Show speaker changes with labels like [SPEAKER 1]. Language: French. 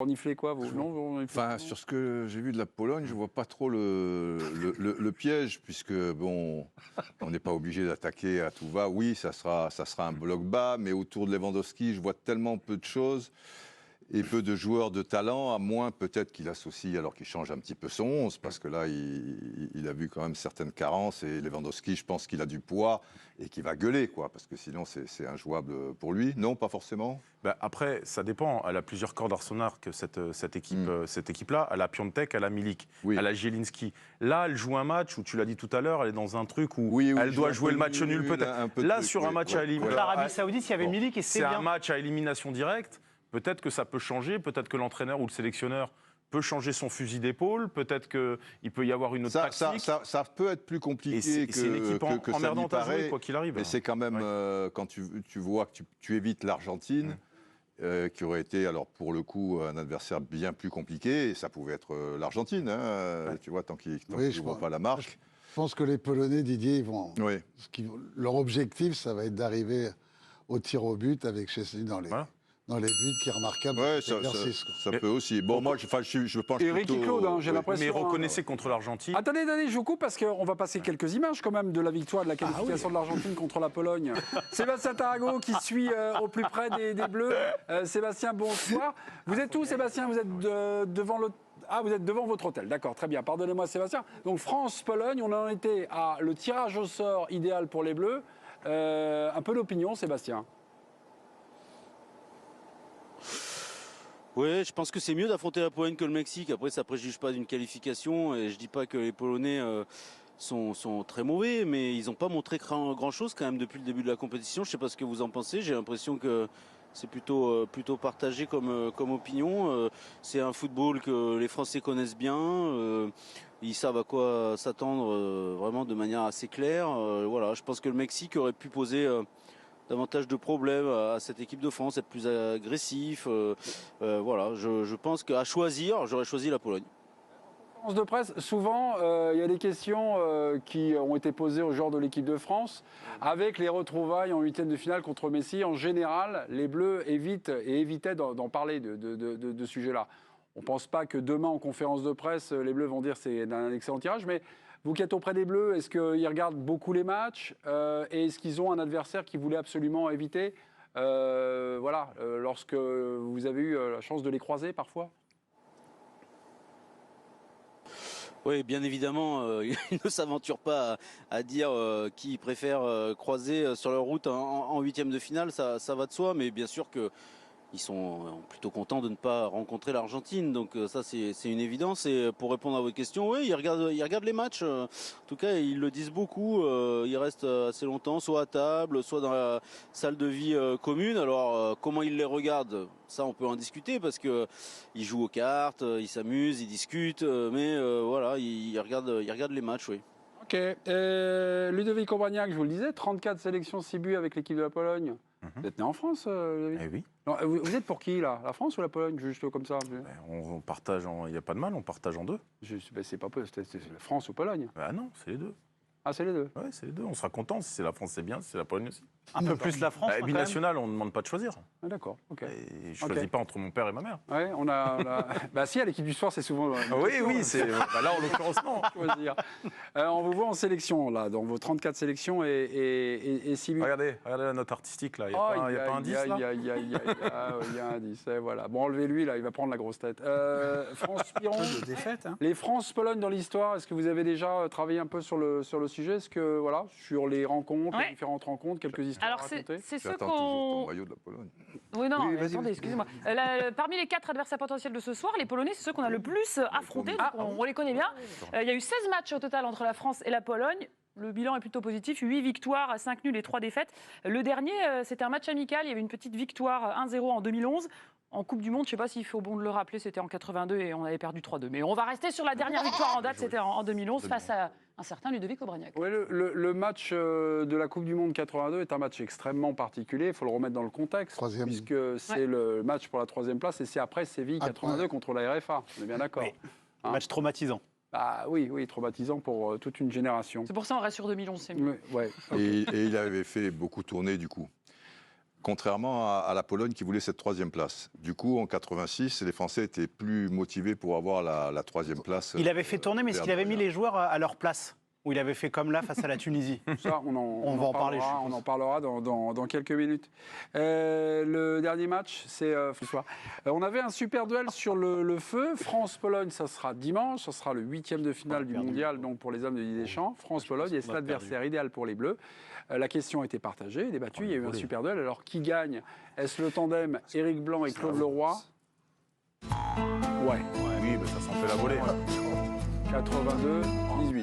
[SPEAKER 1] Reniflez quoi, vous? Non,
[SPEAKER 2] Enfin, sur ce que j'ai vu de la Pologne, je ne vois pas trop le piège, puisque, bon, on n'est pas obligé d'attaquer à tout va. Oui, ça sera un bloc bas, mais autour de Lewandowski, je vois tellement peu de choses et peu de joueurs de talent, à moins peut-être qu'il associe, alors qu'il change un petit peu son 11, parce que là, il a vu quand même certaines carences, et Lewandowski, je pense qu'il a du poids et qu'il va gueuler, quoi, parce que sinon, c'est injouable pour lui. Non, pas forcément.
[SPEAKER 3] Après, ça dépend. Elle a plusieurs cordes à son arc, cette équipe-là. Elle a Piontek, elle a Milik, elle a Zielinski. Là, elle joue un match où, tu l'as dit tout à l'heure, elle est dans un truc où elle doit jouer le match nul peut-être. Là, sur un match à élimination...
[SPEAKER 4] L'Arabie Saoudite, il y avait Milik et c'est bien.
[SPEAKER 3] C'est un match à élimination directe. Peut-être que ça peut changer, peut-être que l'entraîneur ou le sélectionneur peut changer son fusil d'épaule, peut-être qu'il peut y avoir une autre tactique.
[SPEAKER 2] Ça peut être plus compliqué que
[SPEAKER 3] c'est une équipe emmerdante à jouer, quoi qu'il arrive.
[SPEAKER 2] Mais c'est quand même, quand tu vois que tu évites l'Argentine, qui aurait été, alors pour le coup, un adversaire bien plus compliqué, et ça pouvait être l'Argentine, tu vois, tant qu'ils ne voient pas la marque.
[SPEAKER 5] Je pense que les Polonais, Didier, leur objectif, ça va être d'arriver au tir au but avec Szczesny dans les buts, qui est remarquable.
[SPEAKER 2] Ouais, ça peut aussi. Bon, moi, je pense
[SPEAKER 1] Eric et Claude, j'ai l'impression...
[SPEAKER 3] Mais reconnaissez contre l'Argentine...
[SPEAKER 1] Attendez, je vous coupe, parce qu'on va passer quelques images quand même de la victoire, de la qualification de l'Argentine contre la Pologne. Sébastien Tarago qui suit au plus près des Bleus. Sébastien, bonsoir. Vous êtes où, Sébastien? Vous êtes devant le... Ah, vous êtes devant votre hôtel, d'accord, très bien. Pardonnez-moi, Sébastien. Donc, France-Pologne, on en était à le tirage au sort idéal pour les Bleus. Un peu d'opinion, Sébastien?
[SPEAKER 6] Oui, je pense que c'est mieux d'affronter la Pologne que le Mexique. Après, ça ne préjuge pas d'une qualification. Et je ne dis pas que les Polonais sont très mauvais, mais ils n'ont pas montré grand-chose quand même depuis le début de la compétition. Je ne sais pas ce que vous en pensez. J'ai l'impression que c'est plutôt partagé comme opinion. C'est un football que les Français connaissent bien. Ils savent à quoi s'attendre vraiment de manière assez claire. Voilà, je pense que le Mexique aurait pu poser... davantage de problèmes à cette équipe de France, être plus agressif. Voilà, je pense qu'à choisir, j'aurais choisi la Pologne.
[SPEAKER 1] En conférence de presse, souvent, il y a des questions qui ont été posées aux joueurs de l'équipe de France. Avec les retrouvailles en huitième de finale contre Messi, en général, les Bleus évitaient d'en parler de ce sujet-là. On ne pense pas que demain, en conférence de presse, les Bleus vont dire que c'est un excellent tirage, mais vous qui êtes auprès des Bleus, est-ce qu'ils regardent beaucoup les matchs et est-ce qu'ils ont un adversaire qu'ils voulaient absolument éviter lorsque vous avez eu la chance de les croiser parfois?
[SPEAKER 6] Oui, bien évidemment, ils ne s'aventurent pas à dire qui préfèrent croiser sur leur route en huitième de finale, ça va de soi, mais bien sûr que ils sont plutôt contents de ne pas rencontrer l'Argentine, donc ça c'est une évidence. Et pour répondre à votre question, oui, ils regardent les matchs. En tout cas, ils le disent beaucoup. Ils restent assez longtemps, soit à table, soit dans la salle de vie commune. Alors comment ils les regardent, ça on peut en discuter parce que ils jouent aux cartes, ils s'amusent, ils discutent, mais voilà, ils regardent les matchs, oui.
[SPEAKER 1] Ok. Ludovic Obraniak, je vous le disais, 34 sélections, 6 buts avec l'équipe de la Pologne. Vous êtes né en France, Ludovic?
[SPEAKER 3] Eh oui.
[SPEAKER 1] Non, vous êtes pour qui, là? La France ou la Pologne? Juste comme ça.
[SPEAKER 3] On partage, il n'y a pas de mal, on partage en deux.
[SPEAKER 1] C'est pas possible, c'est la France ou Pologne?
[SPEAKER 3] Ah non, c'est les deux.
[SPEAKER 1] Ah, c'est les deux?
[SPEAKER 3] Oui, c'est les deux. On sera content. Si c'est la France, c'est bien. Si c'est la Pologne aussi.
[SPEAKER 4] Un peu plus la France.
[SPEAKER 3] Binational, on ne demande pas de choisir.
[SPEAKER 1] Ah, d'accord, ok.
[SPEAKER 3] Et je ne choisis pas entre mon père et ma mère.
[SPEAKER 1] Oui, on a... bah si, à l'équipe du sport, c'est souvent...
[SPEAKER 3] oui, c'est... là, en l'occurrence, non.
[SPEAKER 1] On vous voit en sélection, là, dans vos 34 sélections et 6 buts.
[SPEAKER 3] Regardez la note artistique, là. Il n'y a pas un 10, là?
[SPEAKER 1] Il y a un 10, voilà. Bon, enlevez-lui, là, il va prendre la grosse tête. France Piron, les France-Pologne dans l'histoire, est-ce que vous avez déjà travaillé un peu sur le sujet? Est-ce que, voilà, sur les rencontres, les différentes rencontres, quelques histoires à raconter?
[SPEAKER 2] C'est ceux toujours ton maillot de la Pologne.
[SPEAKER 7] Oui, non, attendez, excusez-moi. Parmi les 4 adversaires potentiels de ce soir, les Polonais, c'est ceux qu'on a le plus affrontés, donc on les connaît bien. Il y a eu 16 matchs au total entre la France et la Pologne. Le bilan est plutôt positif, 8 victoires, 5 nuls et 3 défaites. Le dernier, c'était un match amical, il y avait une petite victoire 1-0 en 2011. En Coupe du Monde, je ne sais pas s'il faut bon de le rappeler, c'était en 82 et on avait perdu 3-2. Mais on va rester sur la dernière victoire en date, c'était en 2011 face à un certain Ludovic Obraniak.
[SPEAKER 1] Oui, le match de la Coupe du Monde 82 est un match extrêmement particulier, il faut le remettre dans le contexte, puisque c'est le match pour la 3e place et c'est après Séville 82 contre la RFA, on est bien d'accord.
[SPEAKER 4] Match traumatisant.
[SPEAKER 1] Ah oui, traumatisant pour toute une génération.
[SPEAKER 7] C'est pour ça qu'on reste sur 2011, c'est mieux.
[SPEAKER 1] Ouais.
[SPEAKER 2] Et il avait fait beaucoup tourner du coup. Contrairement à la Pologne qui voulait cette 3e place. Du coup, en 86, les Français étaient plus motivés pour avoir la 3e place.
[SPEAKER 4] Il avait fait tourner, mais est-ce qu'il avait mis les joueurs à leur place? Ou il avait fait comme là face à la Tunisie?
[SPEAKER 1] Ça, on va en parler. On en parlera dans quelques minutes. Le dernier match, c'est ce soir. On avait un super duel sur le feu. France-Pologne, ça sera dimanche. Ça sera le 8e de finale du mondial, donc pour les hommes de Didier Deschamps. France-Pologne, et c'est l'adversaire idéal pour les Bleus. La question a été partagée, débattue. Il y a eu un super duel. Alors, qui gagne? Est-ce le tandem Éric Blanc et Claude Leroy? Ouais.
[SPEAKER 3] Oui, ça s'en fait la volée.
[SPEAKER 1] 82-18.